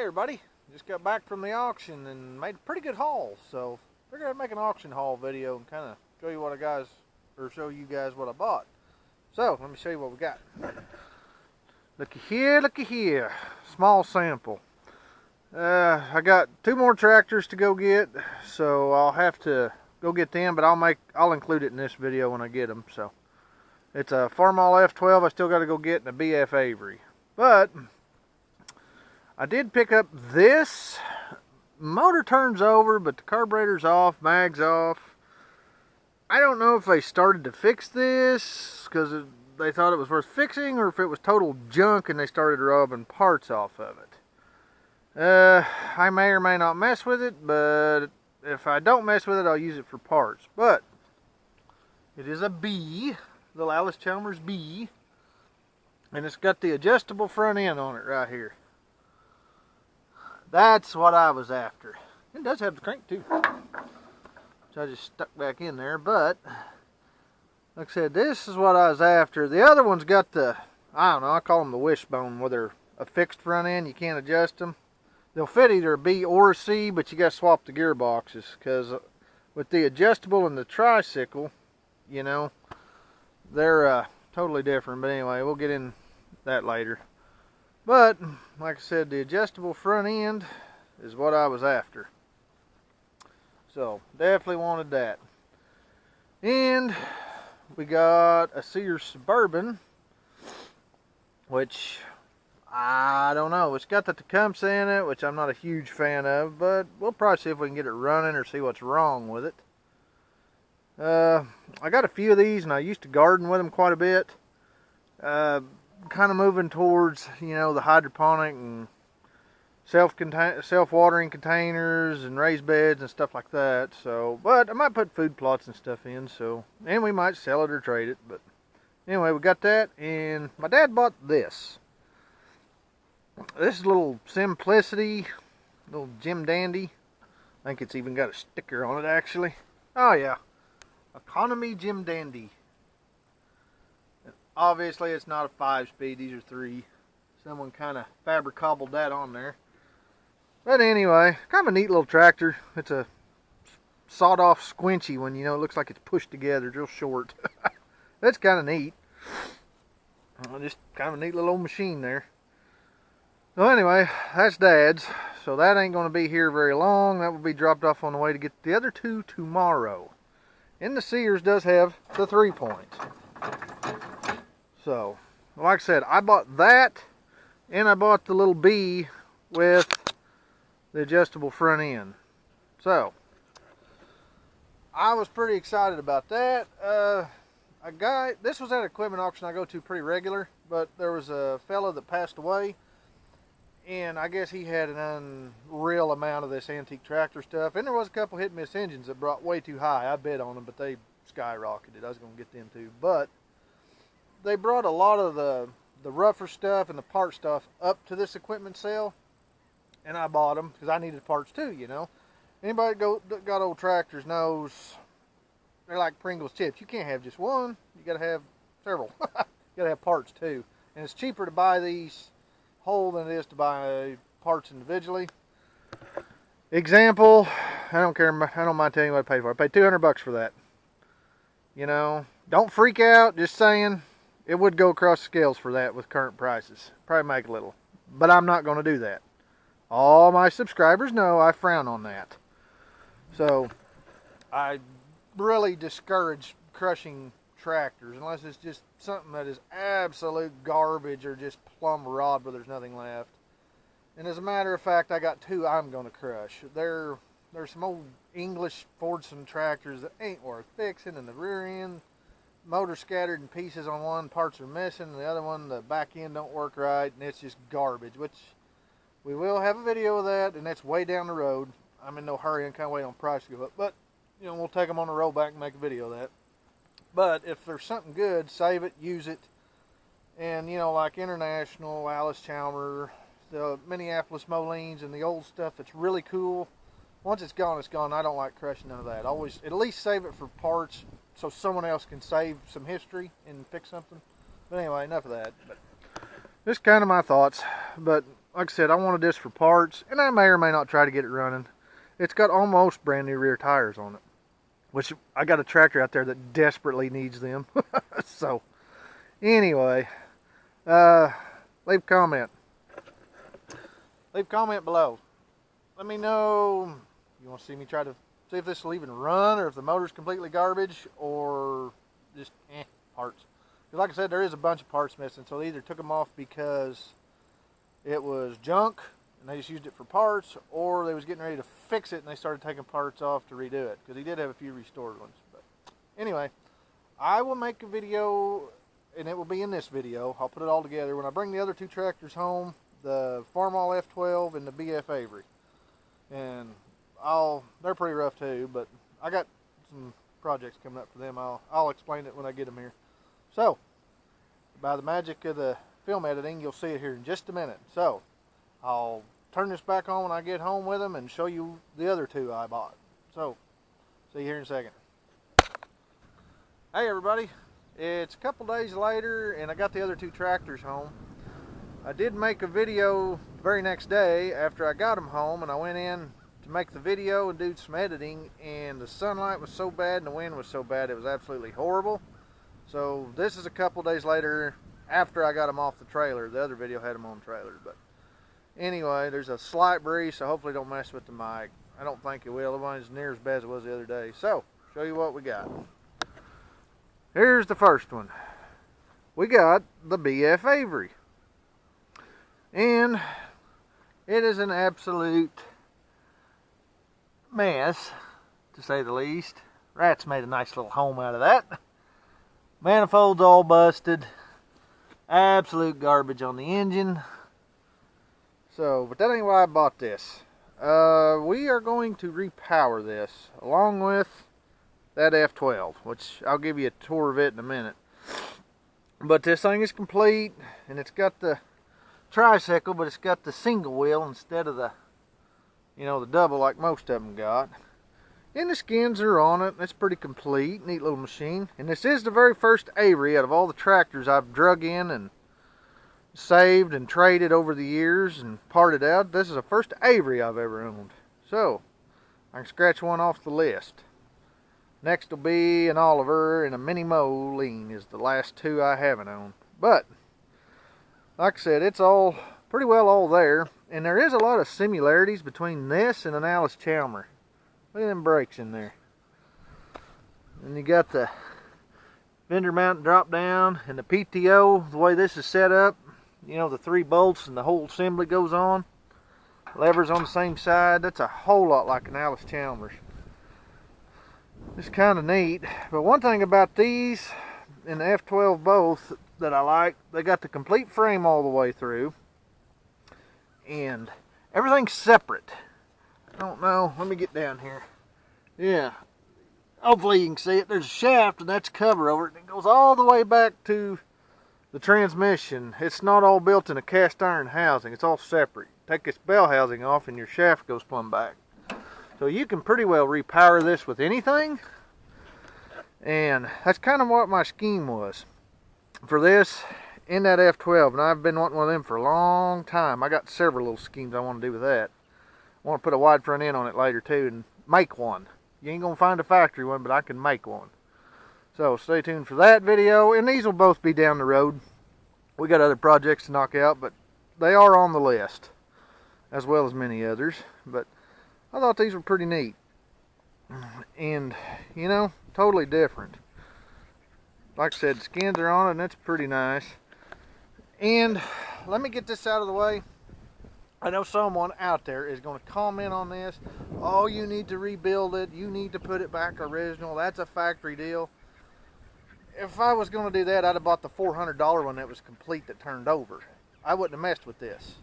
Hey everybody, just got back from the auction and made a pretty good haul, so figured I'd make an auction haul video and kind of show you what I bought. So let me show you what we got. Looky here, small sample. I got 2 more tractors to go get, so I'll have to go get them, but I'll include it in this video when I get them. So it's a Farmall F12 I still got to go get, and a BF Avery, but I did pick up this. Motor turns over, but the carburetor's off, mag's off. I don't know if they started to fix this because they thought it was worth fixing, or if it was total junk and they started robbing parts off of it. I may or may not mess with it, but if I don't mess with it, I'll use it for parts. But it is a B, little Alice Chalmers B, and it's got the adjustable front end on it right here. That's what I was after. It does have the crank too, which I just stuck back in there. But like I said, this is what I was after. The other one's got the, I don't know, I call them the wishbone, where they're a fixed front end. You can't adjust them. They'll fit either a B or a C, but you got to swap the gearboxes, because with the adjustable and the tricycle, you know, they're totally different. But anyway, we'll get in that later. But, like I said, the adjustable front end is what I was after. So, definitely wanted that. And we got a Sears Suburban, which, I don't know. It's got the Tecumseh in it, which I'm not a huge fan of, but we'll probably see if we can get it running or see what's wrong with it. I got a few of these, and I used to garden with them quite a bit. Kind of moving towards, you know, the hydroponic and self-watering containers and raised beds and stuff like that. So, but I might put food plots and stuff in. So, and we might sell it or trade it. But anyway, we got that, and my dad bought this. This is a little Simplicity, little Jim Dandy. I think it's even got a sticker on it actually. Oh yeah, Economy Jim Dandy. Obviously, it's not a 5-speed, these are 3. Someone kind of fabric-cobbled that on there. But anyway, kind of a neat little tractor. It's a sawed-off squinchy one, you know, it looks like it's pushed together, real short. That's kind of neat. Just kind of a neat little old machine there. So anyway, that's Dad's. So that ain't going to be here very long. That will be dropped off on the way to get the other 2 tomorrow. And the Sears does have the 3-point. So, like I said, I bought that, and I bought the little B with the adjustable front end. So, I was pretty excited about that. This was at an equipment auction I go to pretty regular, but there was a fella that passed away, and I guess he had an unreal amount of this antique tractor stuff, and there was a couple hit and miss engines that brought way too high. I bid on them, but they skyrocketed. I was going to get them too, but they brought a lot of the rougher stuff and the part stuff up to this equipment sale, and I bought them because I needed parts too, you know. Anybody that got old tractors knows they're like Pringles chips. You can't have just one. You got to have several. You got to have parts too, and it's cheaper to buy these whole than it is to buy parts individually. Example, I don't mind telling you what I paid for. I paid $200 for that. You know, don't freak out. Just saying. It would go across the scales for that with current prices. Probably make a little. But I'm not going to do that. All my subscribers know I frown on that. So, I really discourage crushing tractors unless it's just something that is absolute garbage or just plumb rod where there's nothing left. And as a matter of fact, I got 2 I'm going to crush. There's some old English Fordson tractors that ain't worth fixing, and the rear end, motor scattered in pieces on one, parts are missing, and the other one, the back end don't work right, and it's just garbage, which we will have a video of that, and that's way down the road. I'm in no hurry and kind of waiting on price to go up, but you know, we'll take them on the road back and make a video of that. But if there's something good, save it, use it. And you know, like International, Alice Chalmers, the Minneapolis Molines, and the old stuff that's really cool, once it's gone, it's gone. I don't like crushing none of that. Always at least save it for parts so someone else can save some history and fix something. But anyway, enough of that. But just kind of my thoughts. But like I said, I wanted this for parts, and I may or may not try to get it running. It's got almost brand new rear tires on it, which I got a tractor out there that desperately needs them. So, anyway, leave a comment. Leave a comment below. Let me know, you want to see me try to see if this will even run, or if the motor's completely garbage, or just parts. Because like I said, there is a bunch of parts missing, so they either took them off because it was junk and they just used it for parts, or they was getting ready to fix it and they started taking parts off to redo it, because he did have a few restored ones. But anyway, I will make a video, and it will be in this video. I'll put it all together when I bring the other two tractors home, the Farmall F12 and the BF Avery. And they're pretty rough too, but I got some projects coming up for them. I'll explain it when I get them here. So, by the magic of the film editing, you'll see it here in just a minute. So, I'll turn this back on when I get home with them and show you the other two I bought. So, see you here in a second. Hey everybody, it's a couple days later and I got the other two tractors home. I did make a video the very next day after I got them home, and I went in to make the video and do some editing, and the sunlight was so bad and the wind was so bad it was absolutely horrible. So this is a couple days later after I got them off the trailer. The other video had them on the trailer, but anyway, there's a slight breeze, so hopefully don't mess with the mic. I don't think it will. It wasn't near as bad as it was the other day. So, show you what we got. Here's the first one. We got the BF Avery. And it is an absolute mess, to say the least. Rats made a nice little home out of that. Manifold's all busted. Absolute garbage on the engine. So, but that ain't why I bought this. We are going to repower this along with that F12, which I'll give you a tour of it in a minute. But this thing is complete, and it's got the tricycle, but it's got the single wheel instead of the, the double like most of them got. And the skins are on it. It's pretty complete, neat little machine. And this is the very first Avery out of all the tractors I've drug in and saved and traded over the years and parted out. This is the first Avery I've ever owned. So, I can scratch one off the list. Next will be an Oliver and a Mini Moline is the last two I haven't owned. But, like I said, it's all pretty well all there. And there is a lot of similarities between this and an Alice Chalmer. Look at them brakes in there. And you got the fender mount and drop down, and the PTO, the way this is set up, the 3 bolts and the whole assembly goes on. Levers on the same side. That's a whole lot like an Alice Chalmers. It's kind of neat. But one thing about these and the F12 both that I like, they got the complete frame all the way through. And everything's separate. I don't know. Let me get down here. Yeah. Hopefully you can see it. There's a shaft and that's cover over it. And it goes all the way back to the transmission. It's not all built in a cast iron housing. It's all separate. Take this bell housing off and your shaft goes plumb back. So you can pretty well repower this with anything. And that's kind of what my scheme was for this in that F12. And I've been wanting one of them for a long time. I got several little schemes I want to do with that. I want to put a wide front end on it later too and make one. You ain't going to find a factory one, but I can make one. So stay tuned for that video. And these will both be down the road. We got other projects to knock out, but they are on the list, as well as many others. But I thought these were pretty neat. And, totally different. Like I said, the skins are on it, and that's pretty nice. And let me get this out of the way. I know someone out there is going to comment on this. Oh, you need to rebuild it. You need to put it back original. That's a factory deal. If I was going to do that, I'd have bought the $400 one that was complete that turned over. I wouldn't have messed with this.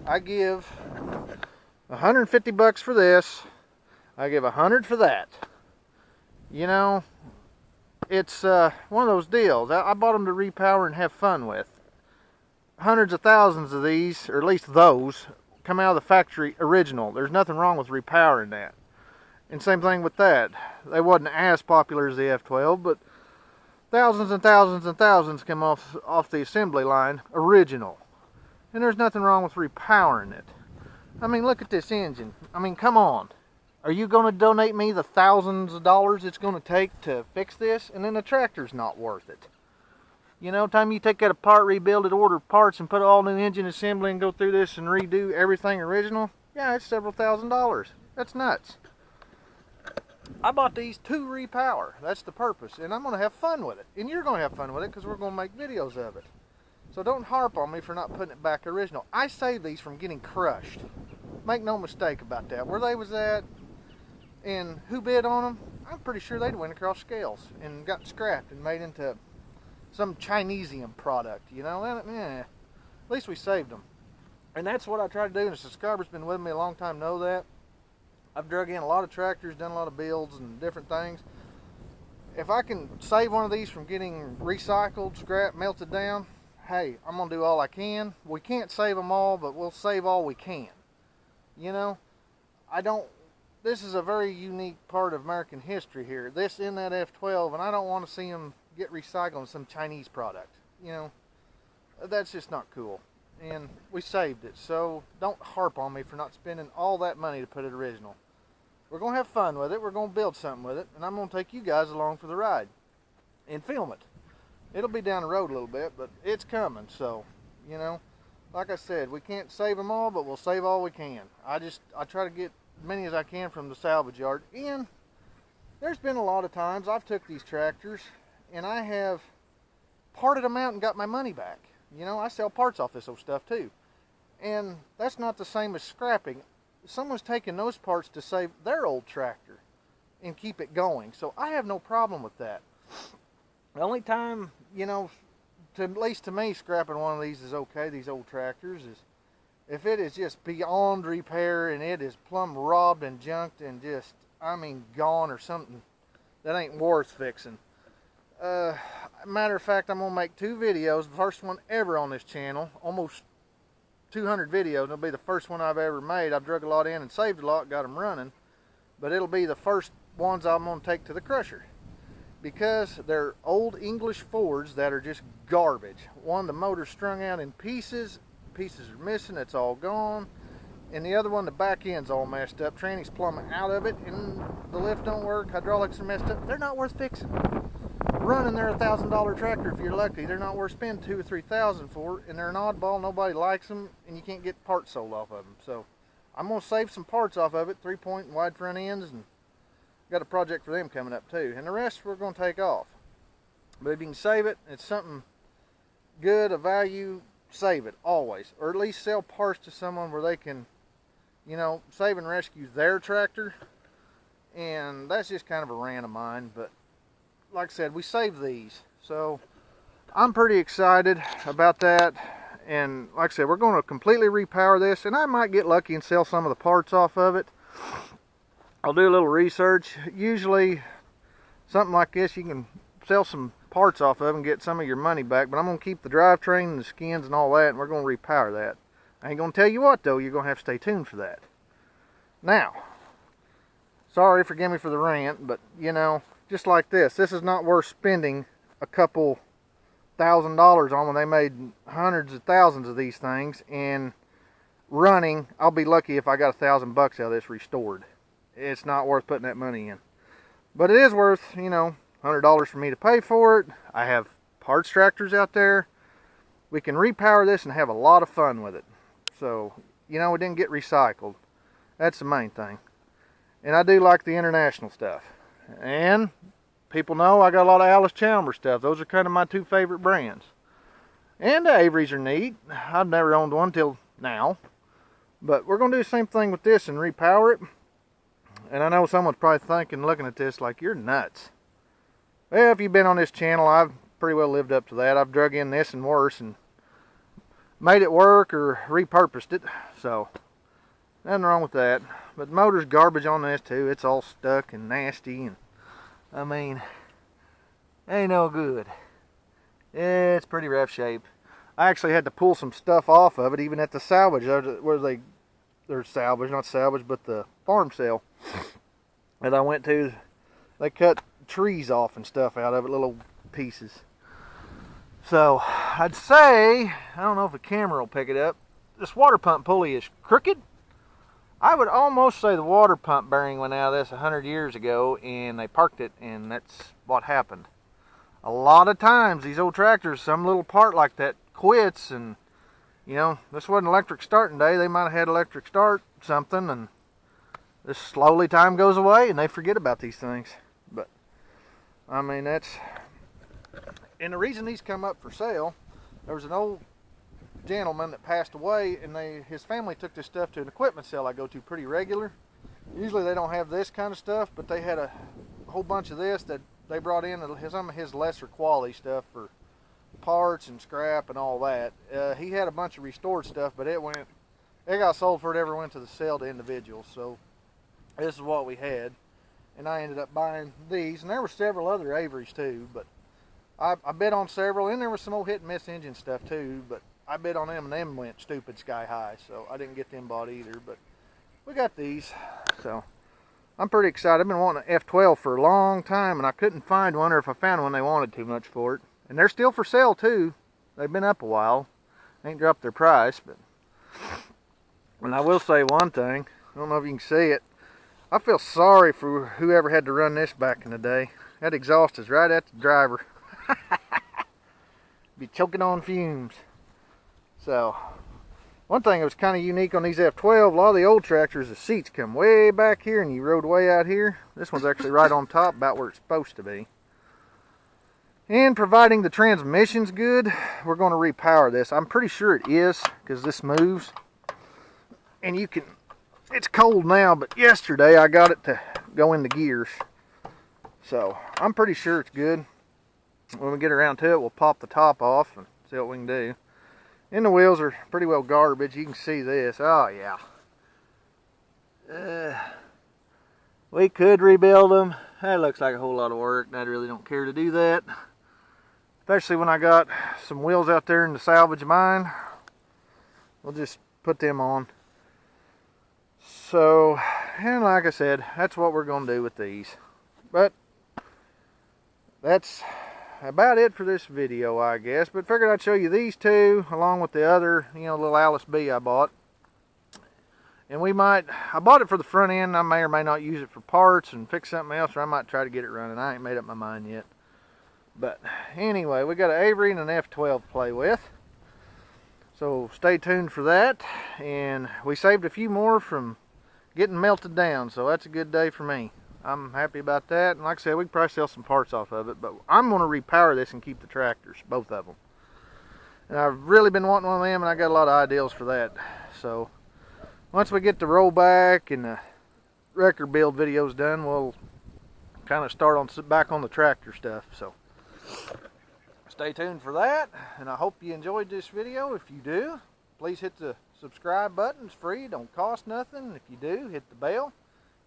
I give $150 for this. I give $100 for that. It's one of those deals. I bought them to repower and have fun with. Hundreds of thousands of these, or at least those, come out of the factory original. There's nothing wrong with repowering that. And same thing with that. They wasn't as popular as the F12, but thousands and thousands and thousands come off the assembly line original. And there's nothing wrong with repowering it. I mean, look at this engine. I mean, come on. Are you going to donate me the thousands of dollars it's going to take to fix this? And then the tractor's not worth it. You know, time you take that apart, rebuild it, order parts, and put all new engine assembly and go through this and redo everything original, yeah, it's several $1,000s. That's nuts. I bought these to repower. That's the purpose. And I'm going to have fun with it. And you're going to have fun with it because we're going to make videos of it. So don't harp on me for not putting it back original. I saved these from getting crushed. Make no mistake about that. Where they was at and who bid on them, I'm pretty sure they'd went across scales and got scrapped and made into some Chinesium product, you know. At least we saved them. And that's what I try to do, and the subscribers been with me a long time know that. I've drug in a lot of tractors, done a lot of builds and different things. If I can save one of these from getting recycled, scrapped, melted down, hey, I'm going to do all I can. We can't save them all, but we'll save all we can. You know, this is a very unique part of American history here. This in that F12, and I don't want to see them get recycled in some Chinese product. You know, that's just not cool. And we saved it, so don't harp on me for not spending all that money to put it original. We're going to have fun with it. We're going to build something with it, and I'm going to take you guys along for the ride and film it. It'll be down the road a little bit, but it's coming. So, you know, like I said, we can't save them all, but we'll save all we can. I try to get as many as I can from the salvage yard. And there's been a lot of times I've took these tractors and I have parted them out and got my money back. You know, I sell parts off this old stuff too. And that's not the same as scrapping. Someone's taking those parts to save their old tractor and keep it going. So I have no problem with that. The only time, you know, at least to me, scrapping one of these is okay, these old tractors, is if it is just beyond repair and it is plumb robbed and junked and just, I mean, gone or something that ain't worth fixing. Matter of fact, I'm going to make 2 videos, the first one ever on this channel, almost 200 videos. It'll be the first one I've ever made. I've drug a lot in and saved a lot, got them running, but it'll be the first ones I'm going to take to the crusher because they're old English Fords that are just garbage. One, the motor's strung out in pieces are missing, it's all gone, and the other one, the back end's all messed up, tranny's plumb out of it, and the lift don't work, hydraulics are messed up. They're not worth fixing. Running they're $1,000 tractor if you're lucky. They're not worth spending $2,000 or $3,000 for, and they're an oddball. Nobody likes them, and you can't get parts sold off of them. So I'm gonna save some parts off of it, 3-point and wide front ends, and got a project for them coming up too. And the rest we're gonna take off. But if you can save it, it's something good, of value, save it always, or at least sell parts to someone where they can, you know, save and rescue their tractor. And that's just kind of a rant of mine, but like I said, we saved these, so I'm pretty excited about that. And like I said, we're going to completely repower this, and I might get lucky and sell some of the parts off of it. I'll do a little research. Usually something like this, you can sell some parts off of and get some of your money back, but I'm going to keep the drivetrain and the skins and all that, and we're going to repower that. I ain't going to tell you what though, you're going to have to stay tuned for that. Now, sorry, forgive me for the rant, but you know, just like this is not worth spending a couple $1,000s on when they made hundreds of thousands of these things. And running, I'll be lucky if I got $1,000 out of this restored. It's not worth putting that money in. But it is worth, you know, $100 for me to pay for it. I have parts tractors out there. We can repower this and have a lot of fun with it. So, you know, it didn't get recycled. That's the main thing. And I do like the international stuff. And people know I got a lot of Alice Chalmers stuff. Those are kind of my 2 favorite brands. And the Averys are neat. I've never owned one till now. But we're going to do the same thing with this and repower it. And I know someone's probably thinking, looking at this, like, you're nuts. Well, if you've been on this channel, I've pretty well lived up to that. I've drug in this and worse and made it work or repurposed it. So, nothing wrong with that. But the motor's garbage on this too. It's all stuck and nasty, and I mean, ain't no good. It's pretty rough shape. I actually had to pull some stuff off of it, even at the salvage, where they're salvage, not salvage, but the farm sale that I went to. They cut trees off and stuff out of it, little pieces. So I'd say, I don't know if the camera will pick it up, this water pump pulley is crooked. I would almost say the water pump bearing went out of this 100 years ago and they parked it, and that's what happened. A lot of times these old tractors, some little part like that quits, and you know, this wasn't electric starting day. They might have had electric start something, and this slowly time goes away and they forget about these things. But I mean, that's, and the reason these come up for sale, there was an old gentleman that passed away, and his family took this stuff to an equipment sale I go to pretty regular. Usually they don't have this kind of stuff, but they had a whole bunch of this that they brought in, some of his lesser quality stuff for parts and scrap and all that. He had a bunch of restored stuff, but it got sold before it ever went to the sale to individuals. So this is what we had, and I ended up buying these, and there were several other Averys too, but I bid on several, and there was some old hit and miss engine stuff too, but I bid on them, and them went stupid sky high, so I didn't get them bought either. But we got these, so I'm pretty excited. I've been wanting an F12 for a long time, and I couldn't find one, or if I found one, they wanted too much for it. And they're still for sale too. They've been up a while. They ain't dropped their price, but. And I will say one thing. I don't know if you can see it. I feel sorry for whoever had to run this back in the day. That exhaust is right at the driver. Be choking on fumes. So, one thing that was kind of unique on these F12, a lot of the old tractors, the seats come way back here and you rode way out here. This one's actually right on top, about where it's supposed to be. And providing the transmission's good, we're going to repower this. I'm pretty sure it is, because this moves. And you can, it's cold now, but yesterday I got it to go into gears. So, I'm pretty sure it's good. When we get around to it, we'll pop the top off and see what we can do. And the wheels are pretty well garbage. You can see this. Oh, yeah. We could rebuild them. That looks like a whole lot of work, and I really don't care to do that. Especially when I got some wheels out there in the salvage mine. We'll just put them on. So, and like I said, that's what we're going to do with these. But that's about it for this video, I guess. But figured I'd show you these two along with the other, you know, little Alice B I bought. And I bought it for the front end. I may or may not use it for parts and fix something else, or I might try to get it running. I ain't made up my mind yet. But anyway, we got an Avery and an F12 to play with. So stay tuned for that. And we saved a few more from getting melted down, so that's a good day for me. I'm happy about that, and like I said, we can probably sell some parts off of it, but I'm going to repower this and keep the tractors, both of them. And I've really been wanting one of them, and I got a lot of ideas for that. So once we get the rollback and the record build videos done, we'll kind of start back on the tractor stuff. So stay tuned for that, and I hope you enjoyed this video. If you do, please hit the subscribe button. It's free, don't cost nothing. If you do, hit the bell.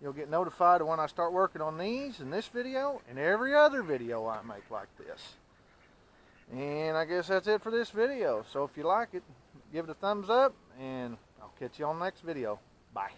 You'll get notified of when I start working on these and this video and every other video I make like this. And I guess that's it for this video. So if you like it, give it a thumbs up, and I'll catch you on the next video. Bye.